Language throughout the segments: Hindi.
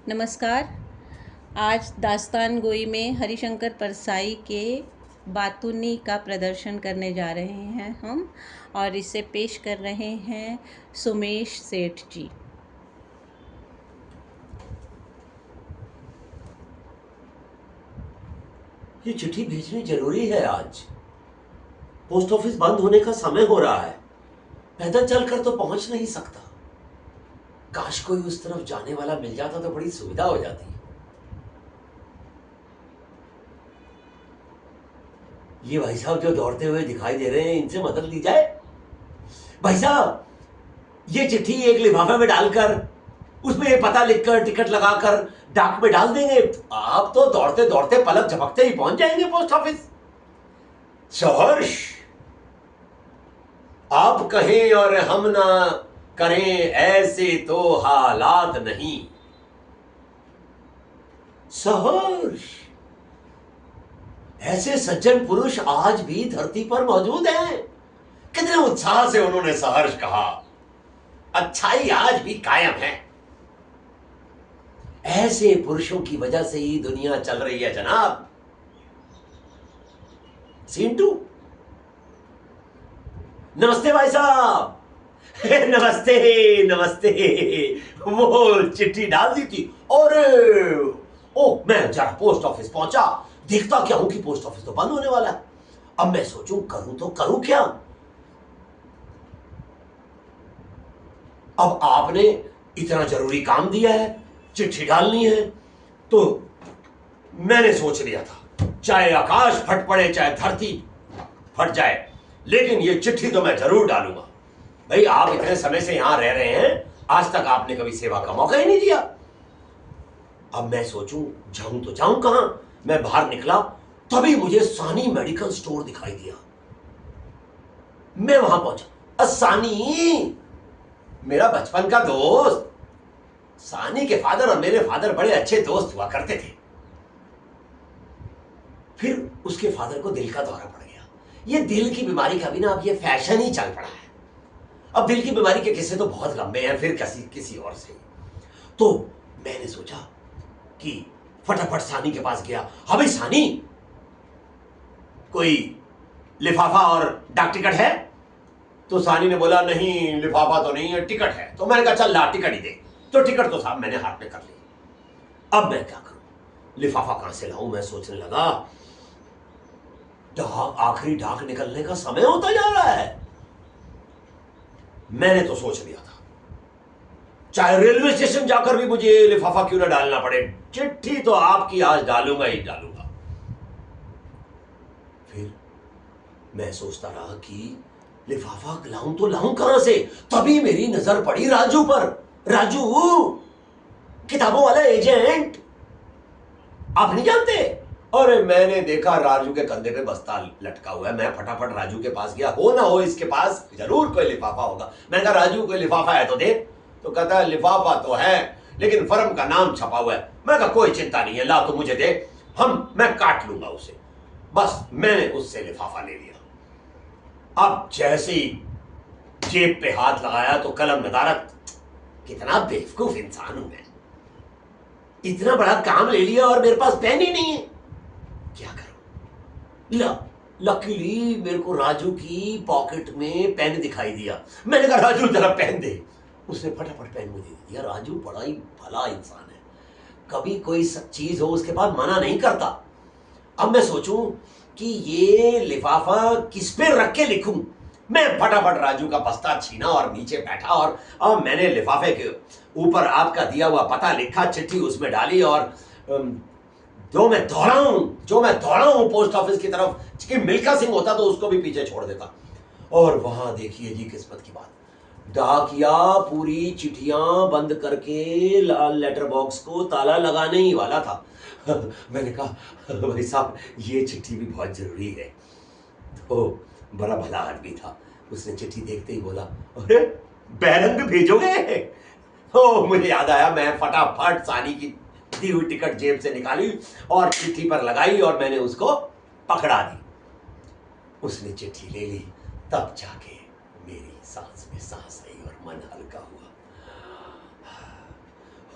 नमस्कार। आज दास्तान गोई में हरिशंकर परसाई के बातूनी का प्रदर्शन करने जा रहे हैं हम, और इसे पेश कर रहे हैं सुमेश सेठ जी। ये चिट्ठी भेजनी जरूरी है। आज पोस्ट ऑफिस बंद होने का समय हो रहा है। पैदल चलकर तो पहुंच नहीं सकता। काश कोई उस तरफ जाने वाला मिल जाता तो बड़ी सुविधा हो जाती। ये भाई साहब जो दौड़ते हुए दिखाई दे रहे हैं, इनसे मदद ली जाए। भाई साहब, ये चिट्ठी एक लिफाफे में डालकर उसमें ये पता लिखकर टिकट लगाकर डाक में डाल देंगे। आप तो दौड़ते दौड़ते पलक झपकते ही पहुंच जाएंगे पोस्ट ऑफिस। सहर्ष, आप कहें और हम ना करें, ऐसे तो हालात नहीं। सहर्ष, ऐसे सज्जन पुरुष आज भी धरती पर मौजूद हैं। कितने उत्साह से उन्होंने सहर्ष कहा। अच्छाई आज भी कायम है। ऐसे पुरुषों की वजह से ही दुनिया चल रही है जनाब। सीन 2। नमस्ते भाई साहब। नमस्ते नमस्ते। वो चिट्ठी डाल दी थी और मैं जरा पोस्ट ऑफिस पहुंचा। देखता क्या हूं कि पोस्ट ऑफिस तो बंद होने वाला है। अब मैं सोचूं करूं तो करूं क्या। अब आपने इतना जरूरी काम दिया है, चिट्ठी डालनी है, तो मैंने सोच लिया था चाहे आकाश फट पड़े चाहे धरती फट जाए, लेकिन ये चिट्ठी तो मैं जरूर डालूंगा। भाई, आप इतने समय से यहां रह रहे हैं, आज तक आपने कभी सेवा का मौका ही नहीं दिया। अब मैं सोचूं जाऊं तो जाऊं कहां। मैं बाहर निकला, तभी मुझे सानी मेडिकल स्टोर दिखाई दिया। मैं वहां पहुंचा। सानी मेरा बचपन का दोस्त। सानी के फादर और मेरे फादर बड़े अच्छे दोस्त हुआ करते थे। फिर उसके फादर को दिल का दौरा पड़ गया। ये दिल की बीमारी का भी ना अब ये फैशन ही चल पड़ा है। अब दिल की बीमारी के किस्से तो बहुत लंबे हैं, फिर किसी और से। तो मैंने सोचा कि फटाफट सानी के पास गया। हाँ भाई सानी, कोई लिफाफा और डाक टिकट है? तो सानी ने बोला नहीं, लिफाफा तो नहीं है, टिकट है। तो मैंने कहा चल ला टिकट ही दे। तो टिकट तो साहब मैंने हाथ में कर ली। अब मैं क्या करूं, लिफाफा कहां से लाऊं। मैं सोचने लगा आखिरी डाक निकलने का समय होता जा रहा है। मैंने तो सोच लिया था चाहे रेलवे स्टेशन जाकर भी मुझे लिफाफा क्यों ना डालना पड़े, चिट्ठी तो आपकी आज डालूंगा ही डालूंगा। फिर मैं सोचता रहा कि लिफाफा लाऊं तो लाऊं कहां से। तभी मेरी नजर पड़ी राजू पर। राजू, किताबों वाला एजेंट, आप नहीं जानते? और मैंने देखा राजू के कंधे पे बस्ता लटका हुआ है। मैं फटाफट राजू के पास गया। हो ना हो इसके पास जरूर कोई लिफाफा होगा। मैंने कहा राजू कोई लिफाफा है तो दे। तो कहता है लिफाफा तो है, लेकिन फर्म का नाम छपा हुआ है। मैं कहा कोई चिंता नहीं है, ला तो मुझे दे, मैं काट लूंगा उसे। बस मैंने उससे लिफाफा ले लिया। अब जैसे ही जेब पे हाथ लगाया तो कलम नदारत। कितना बेवकूफ इंसान हूं मैं, इतना बड़ा काम ले लिया और मेरे पास पेन ही नहीं है। क्या करूं? लकीली मेरे को राजू की पॉकेट में पेन दिखाई दिया। मैंने कहा राजू जरा पेन दे। उसने फटाफट पेन मुझे दे दिया। राजू बड़ा ही भला इंसान है, कभी कोई चीज हो उसके बाद मना नहीं करता। अब मैं सोचूं कि ये लिफाफा किस पे रख के लिखूं। मैं फटाफट राजू का बस्ता छीना और नीचे बैठा, और अब मैंने लिफाफे के ऊपर आपका दिया हुआ पता लिखा, चिट्ठी उसमें डाली, और जो मैं दौड़ा हूं पोस्ट ऑफिस की तरफ कि मिल्खा सिंह होता तो उसको भी पीछे छोड़ देता। और वहां देखिए जी किस्मत की बात, डाकिया पूरी चिट्ठियां बंद करके लाल लेटर बॉक्स को ताला लगाने ही वाला था। मैंने कहा भाई साहब ये चिट्ठी भी बहुत जरूरी है। तो बड़ा भला आदमी था, उसने चिट्ठी देखते ही बोला अरे बैरंग भेजोगे? मुझे याद आया। मैं फटाफट सानी की दी हुई टिकट जेब से निकाली और चिट्ठी पर लगाई और मैंने उसको पकड़ा दी। उसने चिट्ठी ले ली, तब जाके मेरी सांस में सांस आई और मन हल्का हुआ।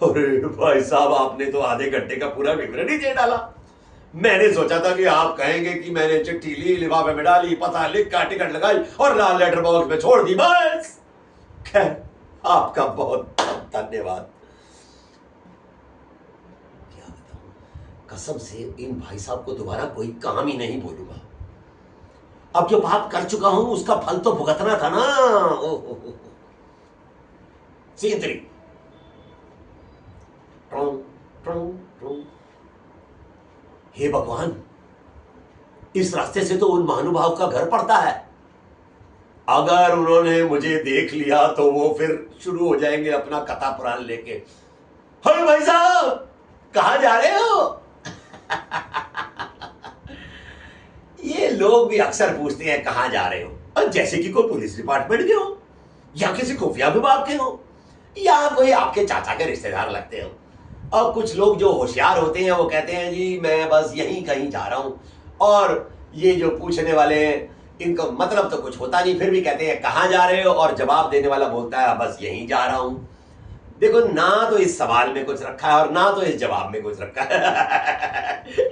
अरे भाई साहब, आपने तो आधे घंटे का पूरा विवरण ही दे डाला। मैंने सोचा था कि आप कहेंगे कि मैंने चिट्ठी ली, लिफाफे में डाली, पता लिख का टिकट लगाई और लाल लेटर बॉक्स में छोड़ दी, बस। खैर, आपका बहुत धन्यवाद। क्या बताऊं, कसम से इन भाई साहब को दोबारा कोई काम ही नहीं बोलूंगा। अब जो पाप कर चुका हूं उसका फल तो भुगतना था ना। सीन 3। हे भगवान, इस रास्ते से तो उन महानुभाव का घर पड़ता है। अगर उन्होंने मुझे देख लिया तो वो फिर शुरू हो जाएंगे अपना कथा पुराण लेके। हे भाई साहब, कहां जा रहे हो? ये लोग भी अक्सर पूछते हैं कहां जा रहे हो, जैसे कि कोई पुलिस डिपार्टमेंट के हो या किसी खुफिया विभाग के हो या कोई आपके चाचा के रिश्तेदार लगते हो। और कुछ लोग जो होशियार होते हैं वो कहते हैं जी मैं बस यहीं कहीं जा रहा हूं, और ये जो पूछने वाले हैं इनको मतलब तो कुछ होता नहीं, फिर भी कहते हैं कहां जा रहे हो, और जवाब देने वाला बोलता है बस यहीं जा रहा हूं। देखो, ना तो इस सवाल में कुछ रखा है और ना तो इस जवाब में कुछ रखा है।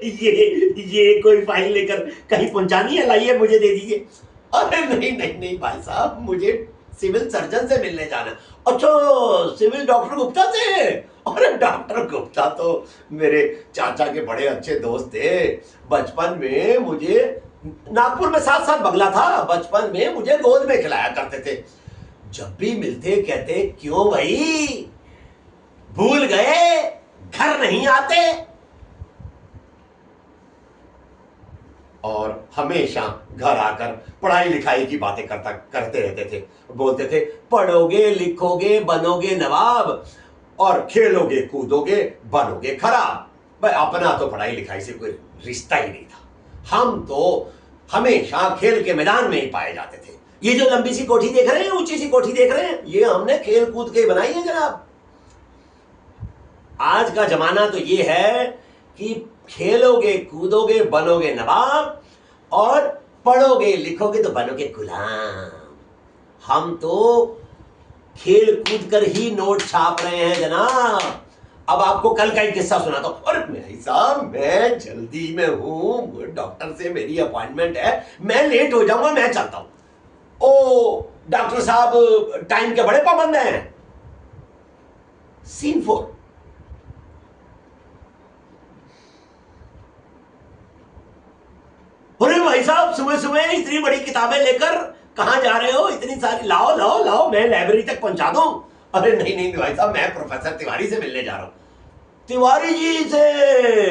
ये कोई फाइल लेकर कहीं पहुंचानी है, लाइए मुझे दे दीजिए। अरे नहीं नहीं नहीं भाई साहब, मुझे सिविल सर्जन से मिलने जाना। अच्छा, सिविल डॉक्टर गुप्ता से? अरे डॉक्टर गुप्ता तो मेरे चाचा के बड़े अच्छे दोस्त थे। बचपन में मुझे नागपुर में साथ साथ बंगला था, बचपन में मुझे गोद में खिलाया करते थे। जब भी मिलते कहते क्यों भाई भूल गए, घर नहीं आते? और हमेशा घर आकर पढ़ाई लिखाई की बातें करते रहते थे। बोलते थे पढ़ोगे लिखोगे बनोगे नवाब, और खेलोगे कूदोगे बनोगे खराब। भाई अपना तो पढ़ाई लिखाई से कोई रिश्ता ही नहीं था। हम तो हमेशा खेल के मैदान में ही पाए जाते थे। ये जो लंबी सी कोठी देख रहे हैं, ऊंची सी कोठी देख रहे हैं, ये हमने खेल कूद के बनाई है जनाब। आज का जमाना तो ये है कि खेलोगे कूदोगे बनोगे नवाब, और पढ़ोगे लिखोगे तो बनोगे गुलाम। हम तो खेल कूद कर ही नोट छाप रहे हैं जनाब। अब आपको कल का एक किस्सा सुनाता हूं। अरे भाई साहब, मैं जल्दी में हूं, डॉक्टर से मेरी अपॉइंटमेंट है, मैं लेट हो जाऊंगा, मैं चलता हूं। ओ डॉक्टर साहब टाइम के बड़े पाबंद हैं। सीन 4। अरे भाई साहब, सुबह सुबह इतनी बड़ी किताबें लेकर कहां जा रहे हो? इतनी सारी लाओ लाओ लाओ, मैं लाइब्रेरी तक पहुंचा दूं। अरे नहीं नहीं भाई साहब, मैं प्रोफेसर तिवारी से मिलने जा रहा हूं। तिवारी जी से?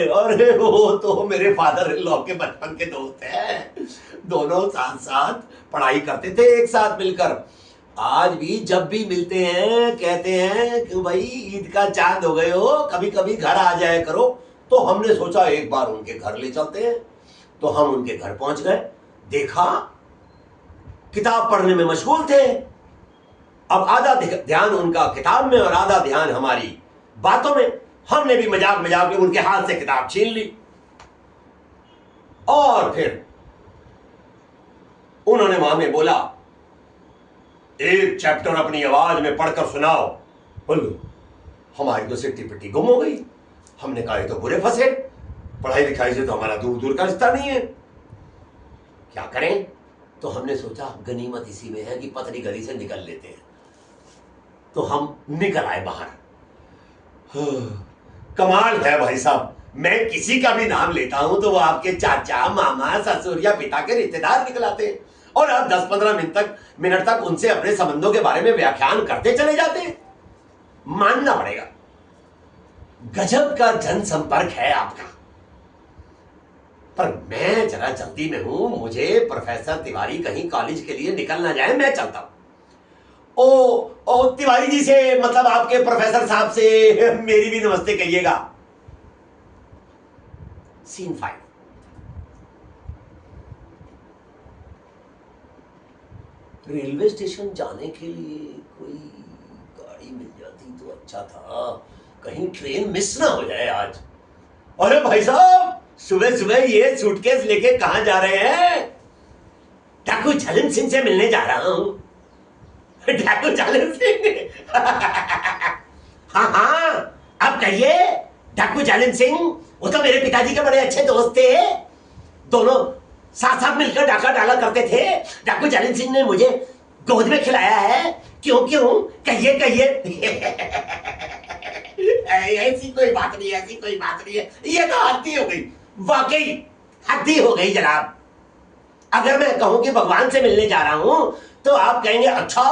अरे वो तो मेरे फादर इन लॉ के बचपन के दोस्त हैं। दोनों साथ साथ पढ़ाई करते थे एक साथ मिलकर। आज भी जब भी मिलते हैं कहते हैं कि भाई ईद का चांद हो गए हो, कभी कभी घर आ जाया करो। तो हमने सोचा एक बार उनके घर ले चलते हैं। तो हम उनके घर पहुंच गए, देखा किताब पढ़ने में मशगूल थे। अब आधा ध्यान उनका किताब में और आधा ध्यान हमारी बातों में। हमने भी मजाक मजाक में उनके हाथ से किताब छीन ली, और फिर उन्होंने हमें बोला एक चैप्टर अपनी आवाज में पढ़कर सुनाओ। बोलो, हमारी तो सिट्टी पिट्टी गुम हो गई। हमने कहा ये तो बुरे फंसे, पढ़ाई लिखाई से तो हमारा दूर दूर का रिश्ता नहीं है, क्या करें? तो हमने सोचा गनीमत इसी में है कि पतली गली से निकल लेते हैं। तो हम निकल आए बाहर। कमाल है भाई साहब, मैं किसी का भी नाम लेता हूं तो वो आपके चाचा मामा ससुर या पिता के रिश्तेदार निकलाते हैं, और अब 10-15 मिनट तक उनसे अपने संबंधों के बारे में व्याख्यान करते चले जाते हैं। मानना पड़ेगा, गजब का जनसंपर्क है आपका। पर मैं जरा जल्दी में हूं, मुझे प्रोफेसर तिवारी कहीं कॉलेज के लिए निकल ना जाए, मैं चलता हूं। ओ तिवारी जी से, मतलब आपके प्रोफेसर साहब से मेरी भी नमस्ते कहिएगा। सीन 5। रेलवे स्टेशन जाने के लिए कोई गाड़ी मिल जाती तो अच्छा था, कहीं ट्रेन मिस ना हो जाए आज। अरे भाई साहब, सुबह सुबह ये सूटकेस लेके कहां जा रहे हैं? ठाकुर झलन सिंह से मिलने जा रहा हूं। ठाकुर झलन सिंह? हाँ हाँ, कहिए। डाकू जालिम सिंह, वो तो मेरे पिताजी के बड़े अच्छे दोस्त थे। दोनों साथ साथ मिलकर डाका डाला करते थे। डाकू जालिम सिंह ने मुझे गोद में खिलाया है। क्यों क्यों? कहिए कहिए। ऐसी कोई बात नहीं, ऐसी कोई बात नहीं है। ये तो हद्दी हो गई, वाकई हद्दी हो गई जनाब। अगर मैं कहूं कि भगवान से मिलने जा रहा हूं तो आप कहेंगे अच्छा,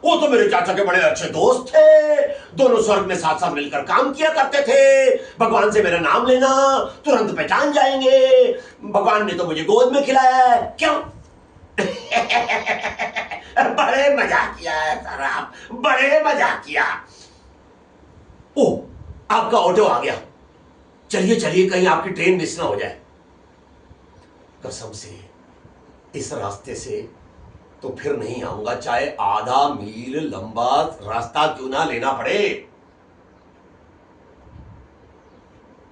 वो तो मेरे चाचा के बड़े अच्छे दोस्त थे, दोनों स्वर्ग में साथ साथ मिलकर काम किया करते थे। भगवान से मेरा नाम लेना तुरंत पहचान जाएंगे, भगवान ने तो मुझे गोद में खिलाया है। क्यों? बड़े मजाक किया है सर आप, बड़े मजाक किया। ओ, आपका ऑटो आ गया। चलिए चलिए, कहीं आपकी ट्रेन मिस ना हो जाए। कसम से इस रास्ते से तो फिर नहीं आऊंगा, चाहे आधा मील लंबा रास्ता क्यों ना लेना पड़े।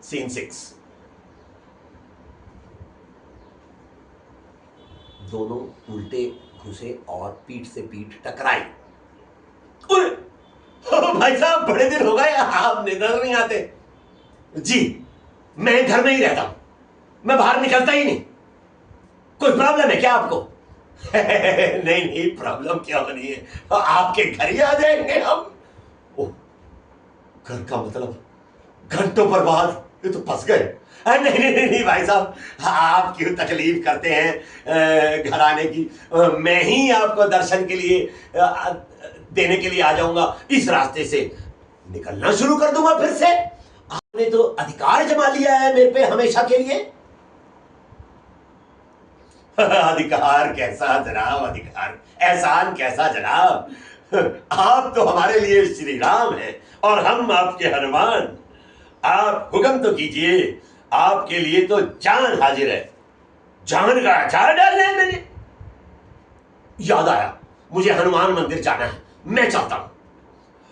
सीन 6। दोनों उल्टे घुसे और पीठ से पीठ टकराई। भाई साहब, बड़े दिन हो गए, आप नजर नहीं आते। जी, मैं घर में ही रहता हूं, मैं बाहर निकलता ही नहीं। कोई प्रॉब्लम है क्या आपको? नहीं नहीं, प्रॉब्लम क्या होनी है, आपके घर ही आ जाएंगे हम। ओह, घर का मतलब घंटों पर बाद, ये तो फंस गए। नहीं नहीं नहीं नहीं भाई साहब, आप क्यों तकलीफ करते हैं घर आने की। मैं ही आपको दर्शन के लिए देने के लिए आ जाऊंगा। इस रास्ते से निकलना शुरू कर दूंगा फिर से। आपने तो अधिकार जमा लिया है मेरे पे हमेशा के लिए। अधिकार कैसा जनाब, अधिकार, एहसान कैसा जनाब। आप तो हमारे लिए श्री राम हैं और हम आपके हनुमान। आप हुक्म तो कीजिए, आपके लिए तो जान हाजिर है। जान का अचार डालना है मैंने। याद आया, मुझे हनुमान मंदिर जाना है, मैं चाहता हूं।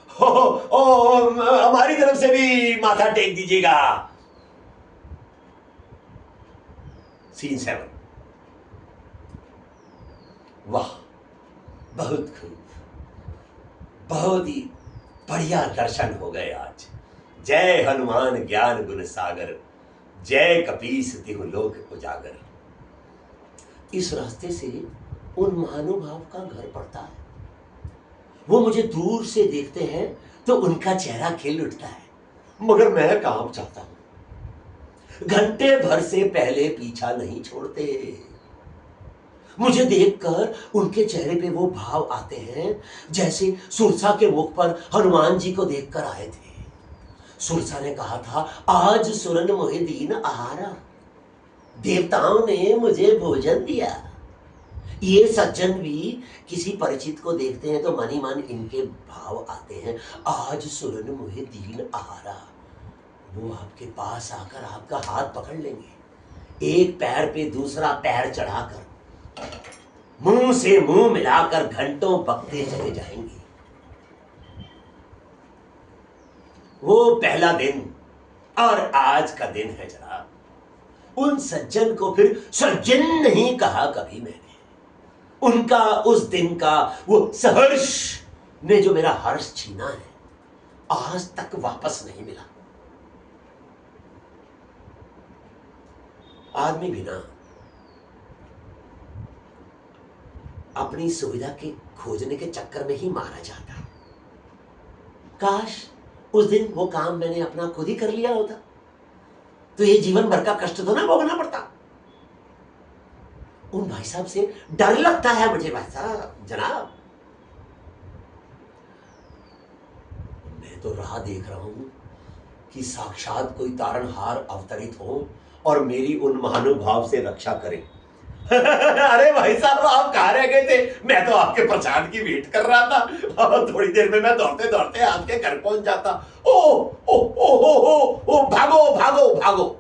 हमारी तरफ से भी माथा टेक दीजिएगा। सीन 7। वाह, बहुत खूब, बहुत ही बढ़िया दर्शन हो गए आज। जय हनुमान ज्ञान गुण सागर, जय कपीस तिहु लोक उजागर। इस रास्ते से उन महानुभाव का घर पड़ता है। वो मुझे दूर से देखते हैं तो उनका चेहरा खिल उठता है, मगर मैं काम चाहता हूं। घंटे भर से पहले पीछा नहीं छोड़ते। मुझे देखकर उनके चेहरे पे वो भाव आते हैं जैसे सुरसा के मुख पर हनुमान जी को देखकर आए थे। सुरसा ने कहा था, आज सुरन मोहे दीन आहारा, देवताओं ने मुझे भोजन दिया। ये सज्जन भी किसी परिचित को देखते हैं तो मन ही मन इनके भाव आते हैं, आज सुरन मोहे दीन आहारा। वो आपके पास आकर आपका हाथ पकड़ लेंगे, एक पैर पे दूसरा पैर चढ़ाकर मुंह से मुंह मिलाकर घंटों बकते चले जाएंगे। वो पहला दिन और आज का दिन है जनाब। उन सज्जन को फिर सज्जन नहीं कहा कभी मैंने। उनका उस दिन का वो सहर्ष ने जो मेरा हर्ष छीना है, आज तक वापस नहीं मिला। आदमी बिना अपनी सुविधा के खोजने के चक्कर में ही मारा जाता है। काश उस दिन वो काम मैंने अपना खुद ही कर लिया होता तो ये जीवन भर का कष्ट तो ना भोगना पड़ता। उन भाई साहब से डर लगता है मुझे भाई साहब जनाब। मैं तो राह देख रहा हूं कि साक्षात कोई तारणहार अवतरित हो और मेरी उन महानुभाव से रक्षा करे। अरे भाई साहब, आप कहाँ रह गए थे? मैं तो आपके प्रसाद की वेट कर रहा था और थोड़ी देर में मैं दौड़ते दौड़ते आपके घर पहुंच जाता। ओ ओ ओ ओ ओ, ओ भागो भागो भागो।